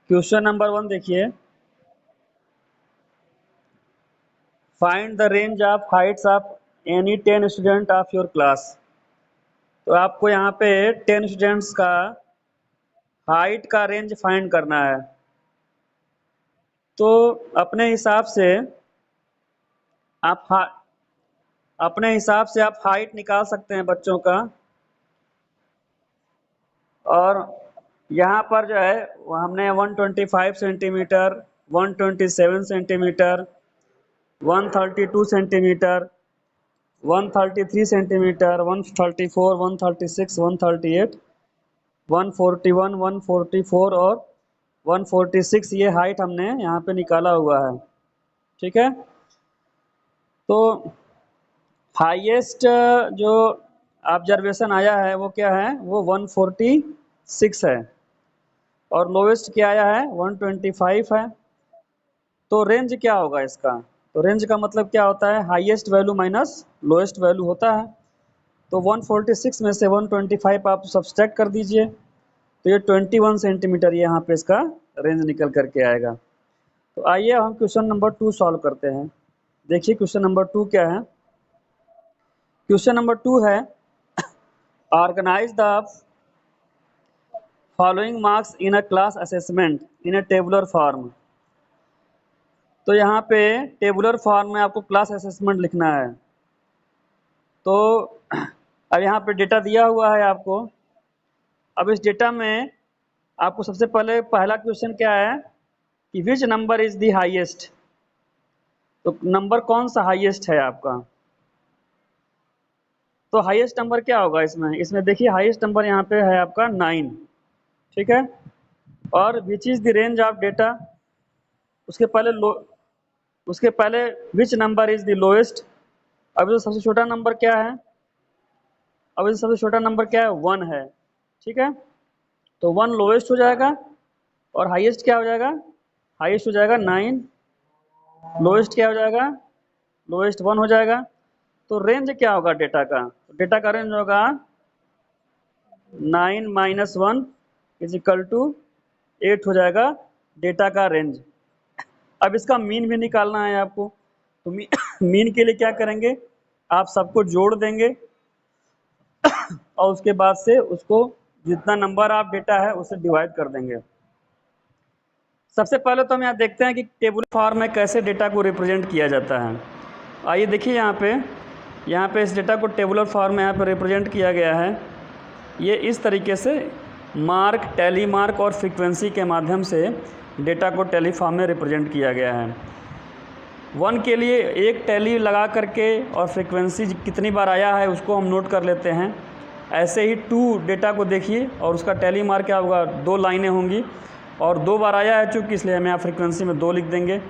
Question number 1 देखिए, find the range of Heights of any 10 student of your class. तो आपको यहाँ पे 10 स्टूडेंट्स का हाइट का रेंज फाइंड करना है। तो अपने हिसाब से आप हाइट निकाल सकते हैं बच्चों का। और यहाँ पर जो है हमने 125 सेंटीमीटर, 127 सेंटीमीटर, 132 सेंटीमीटर, 133 सेंटीमीटर, 134, 136, 138, 141, 144 और 146 ये हाइट हमने यहाँ पे निकाला हुआ है। ठीक है, तो हाईएस्ट जो ऑब्जर्वेशन आया है वो क्या है, वो 146 है और लोवेस्ट क्या आया है 125 है। तो रेंज क्या होगा इसका, तो रेंज का मतलब क्या होता है, highest value minus lowest value होता है। तो 146 में से 125 आप सब्सट्रैक्ट कर दीजिए, तो ये 21 सेंटीमीटर यहाँ पे इसका रेंज निकल करके आएगा। तो आइए हम क्वेश्चन नंबर 2 सॉल्व करते हैं। देखिए क्वेश्चन नंबर 2 क्या है। क्वेश्चन नंबर 2 है, organise the following marks in a class assessment in a tabular form. तो यहाँ पे टेबुलर फॉर्म में आपको क्लास असेसमेंट लिखना है। तो अब यहाँ पे डेटा दिया हुआ है आपको। अब इस डेटा में आपको सबसे पहले पहला क्वेश्चन क्या है कि which number is the highest. तो नंबर कौन सा हाईएस्ट है आपका, तो हाईएस्ट नंबर क्या होगा इसमें देखिए हाईएस्ट नंबर यहाँ पे है आपका 9। ठीक है, और which is the range of data, उसके पहले which number is the lowest. अब जो सबसे छोटा नंबर क्या है, अब सबसे छोटा नंबर क्या है 1 है। ठीक है, तो 1 लोएस्ट हो जाएगा और हाईएस्ट क्या हो जाएगा, हाईएस्ट हो जाएगा 9, लोएस्ट क्या हो जाएगा, लोएस्ट 1 हो जाएगा। तो रेंज क्या होगा डेटा का, डेटा का रेंज होगा 9 माइनस 1 इज इक्वल टू 8 हो जाएगा डेटा का रेंज। अब इसका मीन भी निकालना है आपको। तो मीन के लिए क्या करेंगे, आप सबको जोड़ देंगे और उसके बाद से उसको जितना नंबर ऑफ डेटा है उससे डिवाइड कर देंगे। सबसे पहले तो हम यहाँ देखते हैं कि टेबुलर फॉर्म में कैसे डेटा को रिप्रेजेंट किया जाता है। आइए देखिए यहाँ पे इस डेटा को टेबुलर फॉर्म में यहाँ पे रिप्रेजेंट किया गया है। ये इस तरीके से मार्क, टैली मार्क और फ्रीक्वेंसी के माध्यम से डेटा को टैली फॉर्म में रिप्रेजेंट किया गया है। 1 के लिए एक टैली लगा करके और फ्रीक्वेंसी कितनी बार आया है उसको हम नोट कर लेते हैं। ऐसे ही 2 डेटा को देखिए और उसका टैली मार्क क्या होगा, 2 लाइनें होंगी और 2 बार आया है चूँकि, इसलिए हम यहाँ फ्रीक्वेंसी में 2 लिख देंगे।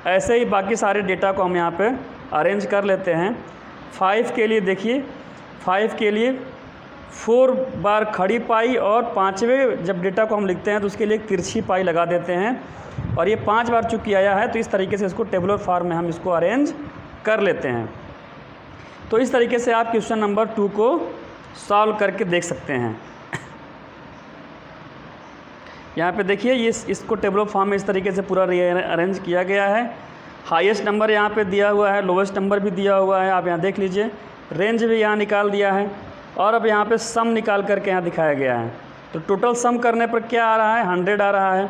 ऐसे ही बाकी सारे डेटा को हम यहाँ पे अरेंज कर लेते हैं। 5 के लिए देखिए, 5 के लिए 4 बार खड़ी पाई और 5वें जब डेटा को हम लिखते हैं तो उसके लिए एक तिरछी पाई लगा देते हैं और ये 5 बार चूँकि आया है तो इस तरीके से इसको टेबुलर फॉर्म में हम इसको अरेंज कर लेते हैं। तो इस तरीके से आप क्वेश्चन नंबर 2 को सॉल्व करके देख सकते हैं। यहाँ पे देखिए ये इसको टेबुलर फॉर्म में इस तरीके से पूरा अरेंज किया गया है। हाईएस्ट नंबर यहाँ पे दिया हुआ है, लोवेस्ट नंबर भी दिया हुआ है, आप यहाँ देख लीजिए। रेंज भी यहाँ निकाल दिया है और अब यहाँ पे सम निकाल करके यहाँ दिखाया गया है। तो टोटल सम करने पर क्या आ रहा है, 100 आ रहा है।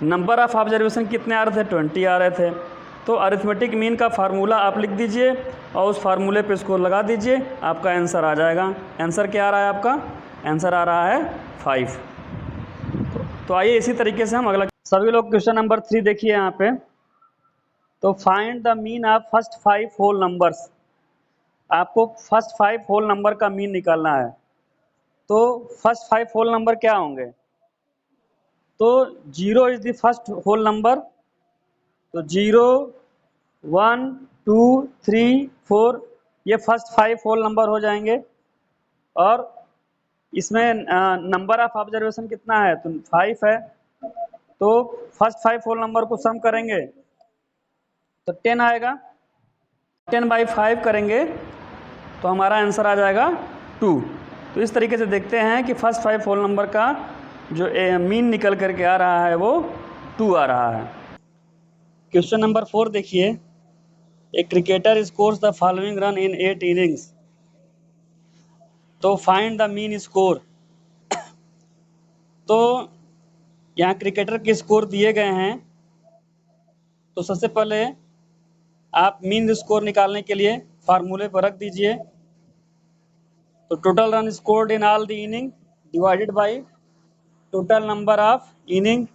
नंबर ऑफ़ ऑब्जर्वेशन कितने आ रहे थे, 20 आ रहे थे। तो अरिथमेटिक मीन का फार्मूला आप लिख दीजिए और उस फार्मूले पे इसको लगा दीजिए, आपका आंसर आ जाएगा। आंसर क्या आ रहा है आपका, आंसर आ रहा है 5। तो आइए इसी तरीके से हम अगला, सभी लोग क्वेश्चन नंबर 3 देखिए यहाँ पे। तो find the mean of first 5 whole numbers. आपको फर्स्ट 5 होल नंबर का मीन निकालना है। तो फर्स्ट 5 होल नंबर क्या होंगे, तो 0 is the first whole number. तो 0, 1, 2, 3, 4 ये फर्स्ट 5 होल नंबर हो जाएंगे। और इसमें नंबर ऑफ ऑब्जर्वेशन कितना है, तो 5 है। तो फर्स्ट 5 होल नंबर को सम करेंगे तो 10 आएगा। 10/5 करेंगे तो हमारा आंसर आ जाएगा 2। तो इस तरीके से देखते हैं कि फर्स्ट 5 होल नंबर का जो मीन निकल करके आ रहा है वो 2 आ रहा है। क्वेश्चन नंबर 4 देखिए, a cricketer scores the following run in 8 innings, तो फाइंड द मीन स्कोर। तो यहाँ क्रिकेटर के स्कोर दिए गए हैं, तो सबसे पहले आप मीन स्कोर निकालने के लिए फार्मूले पर रख दीजिए। तो total run scored in all the inning divided by total number of inning.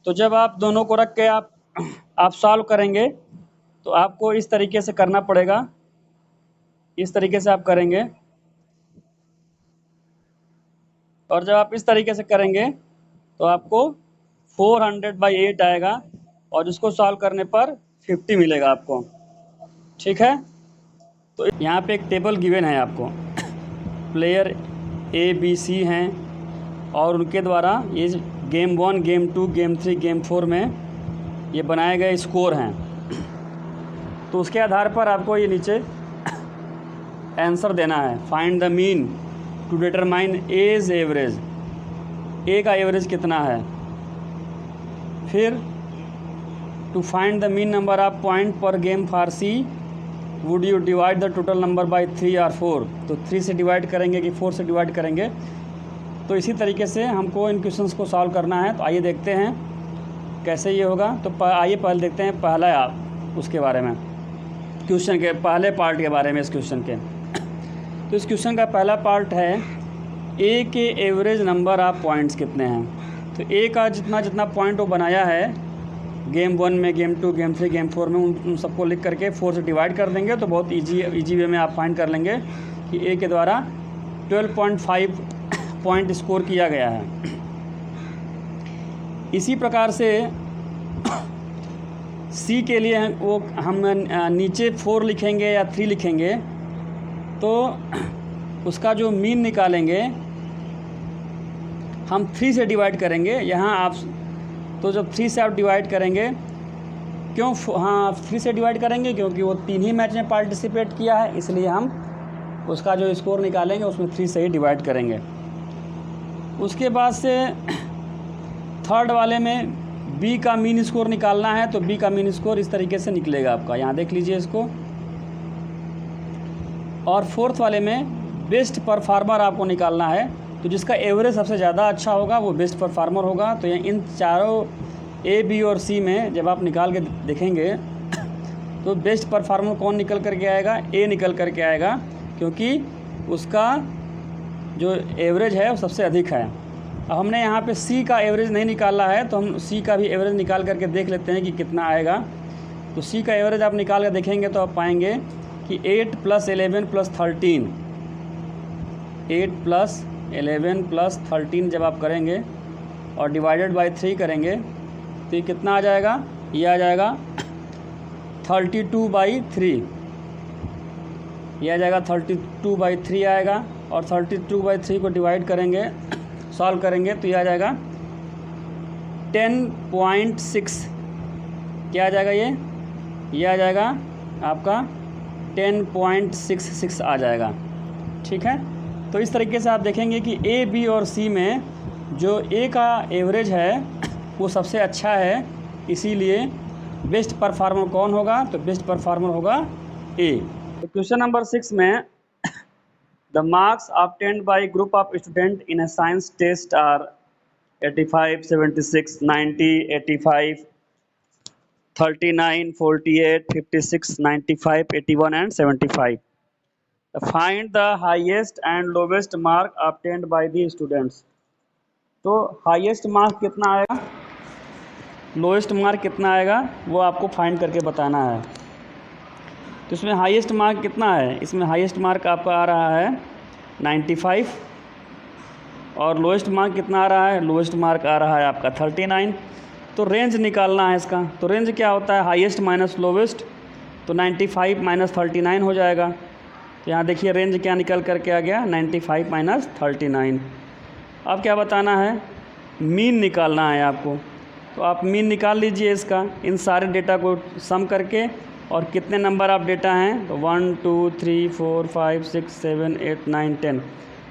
तो जब आप दोनों को रख के आप सॉल्व करेंगे तो आपको इस तरीके से करना पड़ेगा, इस तरीके से आप करेंगे। और जब आप इस तरीके से करेंगे तो आपको 400/8 आएगा और इसको सॉल्व करने पर 50 मिलेगा आपको। ठीक है, तो यहाँ पे एक टेबल गिवन है आपको, प्लेयर ABC हैं और उनके द्वारा ये गेम 1, गेम 2, गेम 3, गेम 4 में ये बनाए गए स्कोर हैं। तो उसके आधार पर आपको ये नीचे आंसर देना है। Find the mean to determine as average, A का एवरेज कितना है। फिर to find the mean number of point per game for C would you divide the total number by 3 और 4। तो 3 से डिवाइड करेंगे कि 4 से डिवाइड करेंगे। तो इसी तरीके से हमको इन क्वेश्चंस को सॉल्व करना है। तो आइए देखते हैं कैसे ये होगा। तो आइए पहले देखते हैं पहला उसके बारे में, क्वेश्चन के पहले पार्ट के बारे में इस क्वेश्चन के। तो इस क्वेश्चन का पहला पार्ट है ए के एवरेज नंबर ऑफ पॉइंट्स कितने हैं। तो ए का जितना पॉइंट वो बनाया है गेम 1 में, गेम 2, गेम 3, गेम 4 में, उन सबको लिख करके 4 से डिवाइड कर देंगे तो बहुत इजी वे में आप फाइंड कर लेंगे कि ए के द्वारा 12.5 पॉइंट स्कोर किया गया है। इसी प्रकार से सी के लिए वो हम नीचे 4 लिखेंगे या 3 लिखेंगे तो उसका जो मीन निकालेंगे हम 3 से डिवाइड करेंगे। यहाँ आप तो जब 3 से आप डिवाइड करेंगे, क्यों हाँ 3 से डिवाइड करेंगे क्योंकि वो 3 ही मैच में पार्टिसिपेट किया है, इसलिए हम उसका जो स्कोर निकालेंगे उसमें 3 से ही डिवाइड करेंगे। उसके बाद से थर्ड वाले में बी का मीन स्कोर निकालना है। तो बी का मीन स्कोर इस तरीके से निकलेगा आपका, यहाँ देख लीजिए इसको। और फोर्थ वाले में बेस्ट परफार्मर आपको निकालना है। तो जिसका एवरेज सबसे ज़्यादा अच्छा होगा वो बेस्ट परफार्मर होगा। तो इन चारों ए, बी और सी में जब आप निकाल के देखेंगे तो बेस्ट परफार्मर कौन निकल कर के आएगा, ए निकल कर के आएगा, क्योंकि उसका जो एवरेज है वो सबसे अधिक है। अब हमने यहाँ पे सी का एवरेज नहीं निकाला है तो हम सी का भी एवरेज निकाल करके देख लेते हैं कि कितना आएगा। तो सी का एवरेज आप निकाल कर देखेंगे तो आप पाएंगे कि 8 + 11 + 13, 8 + 11 + 13 जब आप करेंगे और डिवाइडेड बाय 3 करेंगे तो ये कितना आ जाएगा, ये आ जाएगा 32/3, ये आ जाएगा 32/3 आएगा। और 32/3 को डिवाइड करेंगे, सॉल्व करेंगे तो ये आ जाएगा 10.6। क्या आ जाएगा ये आ जाएगा आपका 10.66 आ जाएगा। ठीक है, तो इस तरीके से आप देखेंगे कि ए, बी और सी में जो ए का एवरेज है वो सबसे अच्छा है, इसीलिए बेस्ट परफार्मर कौन होगा, तो बेस्ट परफार्मर होगा ए। तो क्वेश्चन नंबर 6 में the marks obtained by group of student in a science test are 85, 76, 90, 85, 39, 48, 56, 95, 81 and 75. Find the highest and lowest mark obtained by the students. तो हाईएस्ट मार्क कितना आएगा, lowest mark कितना आएगा वो आपको फाइंड करके बताना है। तो इसमें हाईएस्ट मार्क कितना है, इसमें हाईएस्ट मार्क आपका आ रहा है 95 और लोएस्ट मार्क कितना आ रहा है, लोएस्ट मार्क आ रहा है आपका 39। तो रेंज निकालना है इसका। तो रेंज क्या होता है, हाईएस्ट माइनस लोवेस्ट, तो 95 - 39 हो जाएगा। तो यहाँ देखिए रेंज क्या निकल करके आ गया, 95 - 39। अब क्या बताना है, मीन निकालना है आपको। तो आप मीन निकाल लीजिए इसका, इन सारे डेटा को सम करके। और कितने नंबर ऑफ डेटा हैं, तो 1 2 3 4 5 6 7 8 9 10,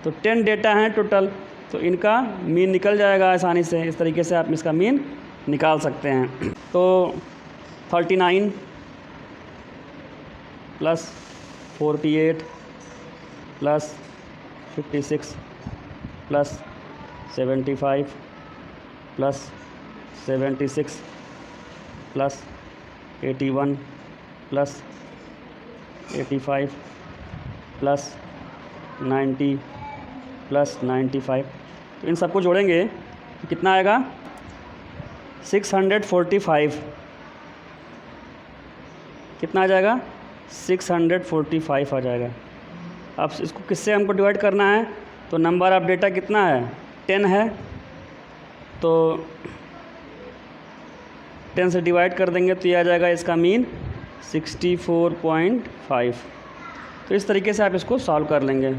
तो 10 डेटा हैं टोटल। तो इनका मीन निकल जाएगा आसानी से। इस तरीके से आप इसका मीन निकाल सकते हैं। तो 39 plus 48 plus 56 plus 75 plus 76 plus 81 plus 85 plus 90 plus 95, तो इन सबको जोड़ेंगे तो कितना आएगा 645। कितना आ जाएगा 645 आ जाएगा। अब इसको किससे हमको डिवाइड करना है, तो नंबर ऑफ डेटा कितना है 10 है, तो 10 से डिवाइड कर देंगे तो ये आ जाएगा इसका मीन 64.5। तो इस तरीके से आप इसको सॉल्व कर लेंगे।